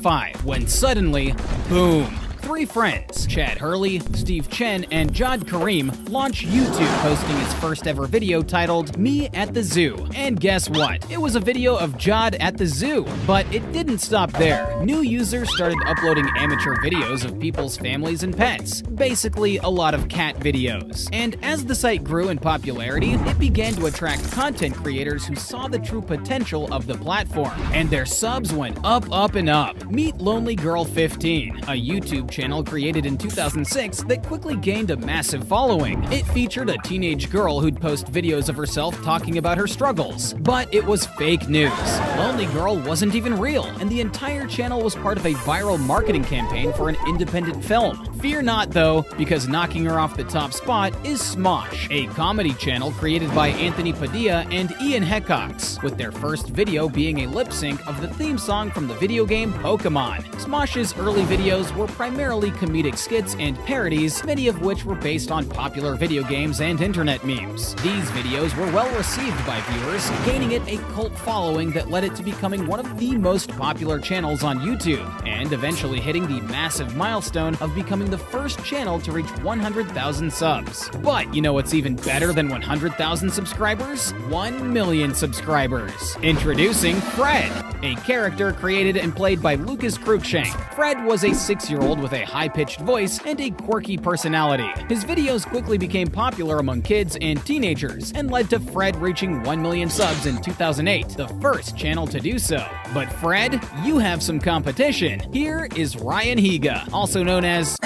5, when suddenly, boom. Three friends, Chad Hurley, Steve Chen, and Jad Karim, launch YouTube, posting its first ever video titled Me at the Zoo. And guess what? It was a video of Jad at the zoo. But it didn't stop there. New users started uploading amateur videos of people's families and pets. Basically, a lot of cat videos. And as the site grew in popularity, it began to attract content creators who saw the true potential of the platform. And their subs went up, up, and up. Meet Lonely Girl 15, a YouTube channel created in 2006 that quickly gained a massive following. It featured a teenage girl who'd post videos of herself talking about her struggles. But it was fake news. Lonely Girl wasn't even real, and the entire channel was part of a viral marketing campaign for an independent film. Fear not though, because knocking her off the top spot is Smosh, a comedy channel created by Anthony Padilla and Ian Heckox, with their first video being a lip sync of the theme song from the video game Pokemon. Smosh's early videos were primarily comedic skits and parodies, many of which were based on popular video games and internet memes. These videos were well received by viewers, gaining it a cult following that led it to becoming one of the most popular channels on YouTube, and eventually hitting the massive milestone of becoming the first channel to reach 100,000 subs. But you know what's even better than 100,000 subscribers? 1 million subscribers. Introducing Fred, a character created and played by Lucas Cruikshank. Fred was a 6-year-old with a high-pitched voice and a quirky personality. His videos quickly became popular among kids and teenagers, and led to Fred reaching 1 million subs in 2008, the first channel to do so. But Fred, you have some competition. Here is Ryan Higa, also known as...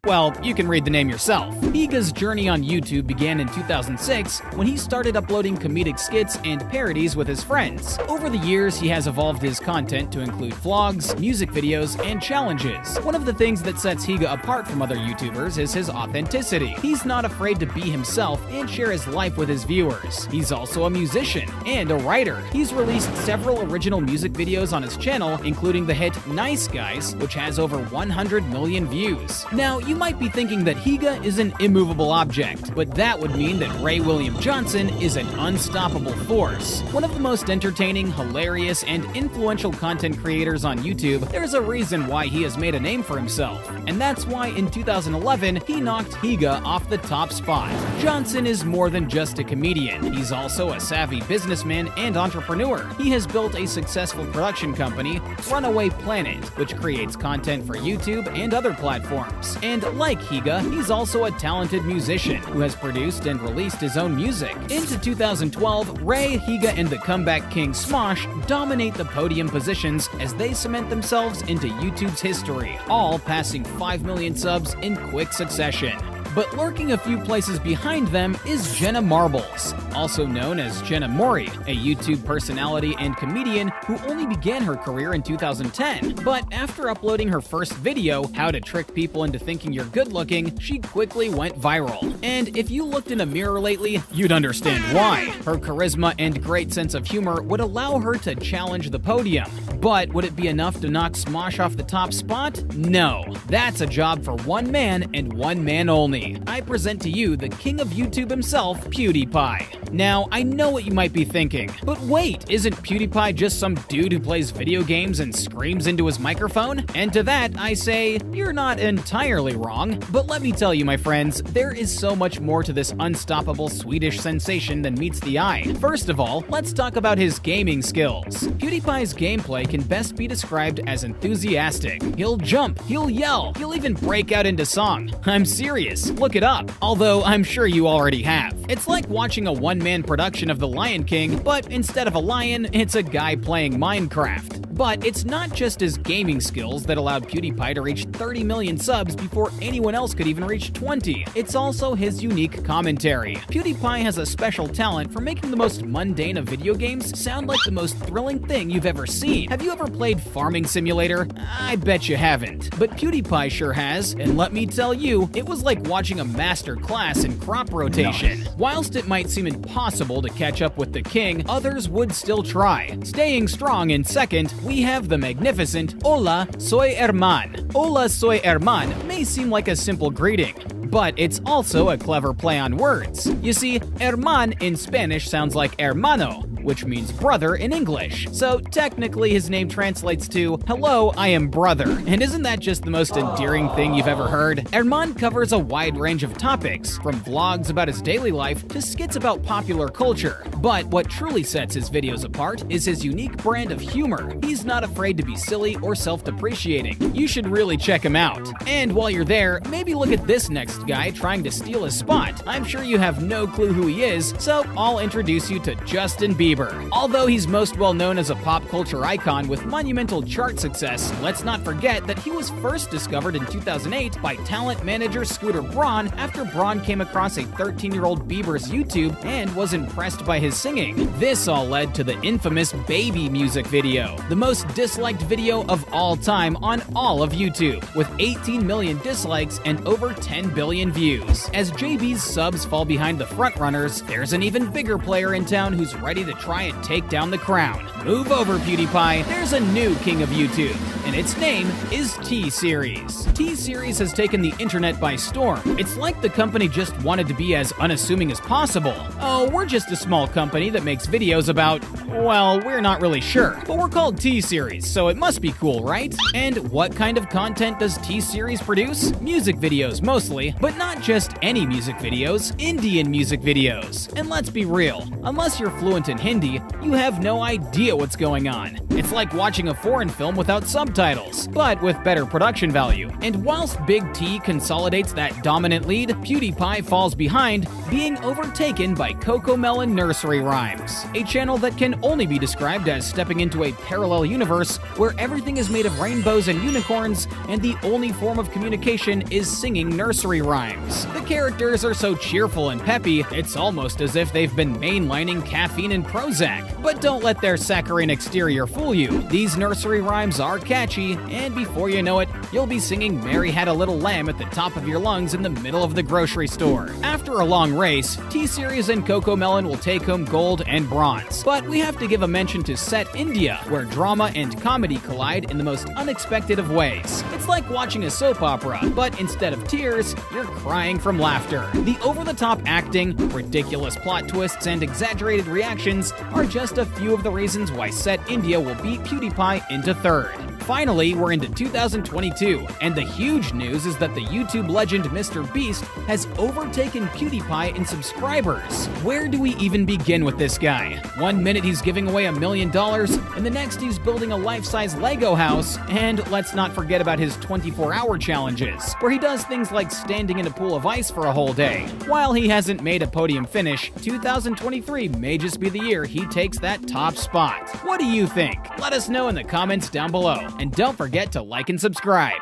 well, you can read the name yourself. Higa's journey on YouTube began in 2006 when he started uploading comedic skits and parodies with his friends. Over the years, he has evolved his content to include vlogs, music videos, and challenges. One of the things that sets Higa apart from other YouTubers is his authenticity. He's not afraid to be himself and share his life with his viewers. He's also a musician and a writer. He's released several original music videos on his channel, including the hit Nice Guys, which has over 100 million views. Now, you might be thinking that Higa is an immovable object, but that would mean that Ray William Johnson is an unstoppable force. One of the most entertaining, hilarious, and influential content creators on YouTube, there's a reason why he has made a name for himself, and that's why in 2011, he knocked Higa off the top spot. Johnson is more than just a comedian. He's also a savvy businessman and entrepreneur. He has built a successful production company, Runaway Planet, which creates content for YouTube and other platforms. And like Higa, he's also a talented musician who has produced and released his own music. Into 2012, Ray, Higa, and the comeback king Smosh dominate the podium positions as they cement themselves into YouTube's history, all passing 5 million subs in quick succession. But lurking a few places behind them is Jenna Marbles, also known as Jenna Mori, a YouTube personality and comedian who only began her career in 2010. But after uploading her first video, How to Trick People into Thinking You're Good Looking, she quickly went viral. And if you looked in a mirror lately, you'd understand why. Her charisma and great sense of humor would allow her to challenge the podium. But would it be enough to knock Smosh off the top spot? No. That's a job for one man and one man only. I present to you the king of YouTube himself, PewDiePie. Now, I know what you might be thinking, but wait, isn't PewDiePie just some dude who plays video games and screams into his microphone? And to that, I say, you're not entirely wrong. But let me tell you, my friends, there is so much more to this unstoppable Swedish sensation than meets the eye. First of all, let's talk about his gaming skills. PewDiePie's gameplay can best be described as enthusiastic. He'll jump, he'll yell, he'll even break out into song. I'm serious. Look it up, although I'm sure you already have. It's like watching a one-man production of The Lion King, but instead of a lion, it's a guy playing Minecraft. But it's not just his gaming skills that allowed PewDiePie to reach 30 million subs before anyone else could even reach 20. It's also his unique commentary. PewDiePie has a special talent for making the most mundane of video games sound like the most thrilling thing you've ever seen. Have you ever played Farming Simulator? I bet you haven't. But PewDiePie sure has, and let me tell you, it was like watching a master class in crop rotation. Whilst it might seem impossible to catch up with the king, others would still try. Staying strong in second, we have the magnificent Hola, Soy Herman. Hola soy Herman may seem like a simple greeting, but it's also a clever play on words. You see, Herman in Spanish sounds like hermano, which means brother in English. So technically his name translates to, hello, I am brother. And isn't that just the most endearing thing you've ever heard? Herman covers a wide range of topics, from vlogs about his daily life to skits about popular culture. But what truly sets his videos apart is his unique brand of humor. He's not afraid to be silly or self-depreciating. You should really check him out. And while you're there, maybe look at this next guy trying to steal his spot. I'm sure you have no clue who he is, so I'll introduce you to Justin Bieber. Although he's most well known as a pop culture icon with monumental chart success, let's not forget that he was first discovered in 2008 by talent manager Scooter Braun after Braun came across a 13-year-old Bieber's YouTube and was impressed by his singing. This all led to the infamous Baby music video, the most disliked video of all time on all of YouTube, with 18 million dislikes and over 10 billion views. As JB's subs fall behind the frontrunners, there's an even bigger player in town who's ready to try and take down the crown. Move over, PewDiePie. There's a new king of YouTube, and its name is T-Series. T-Series has taken the internet by storm. It's like the company just wanted to be as unassuming as possible. Oh, we're just a small company that makes videos about, well, we're not really sure, but we're called T-Series, so it must be cool, right? And what kind of content does T-Series produce? Music videos mostly, but not just any music videos, Indian music videos. And let's be real, unless you're fluent in Hindi, you have no idea what's going on. It's like watching a foreign film without subtitles, but with better production value. And whilst Big T consolidates that dominant lead, PewDiePie falls behind, being overtaken by CoComelon Nursery Rhymes, a channel that can only be described as stepping into a parallel universe where everything is made of rainbows and unicorns, and the only form of communication is singing nursery rhymes. The characters are so cheerful and peppy, it's almost as if they've been mainlining caffeine and Prozac. But don't let their saccharine exterior fool you. These nursery rhymes are catchy, and before you know it, you'll be singing Mary Had a Little Lamb at the top of your lungs in the middle of the grocery store. After a long race, T-Series and CoComelon will take home gold and bronze. But we have to give a mention to Set India, where drama and comedy collide in the most unexpected of ways. It's like watching a soap opera, but instead of tears, you're crying from laughter. The over-the-top acting, ridiculous plot twists, and exaggerated reactions are just a few of the reasons why Set India will beat PewDiePie into third. Finally, we're into 2022, and the huge news is that the YouTube legend Mr. Beast has overtaken PewDiePie in subscribers. Where do we even begin with this guy? One minute he's giving away $1 million, and the next he's building a life-size Lego house, and let's not forget about his 24-hour challenges, where he does things like standing in a pool of ice for a whole day. While he hasn't made a podium finish, 2023 may just be the year he takes that top spot. What do you think? Let us know in the comments down below. And don't forget to like and subscribe.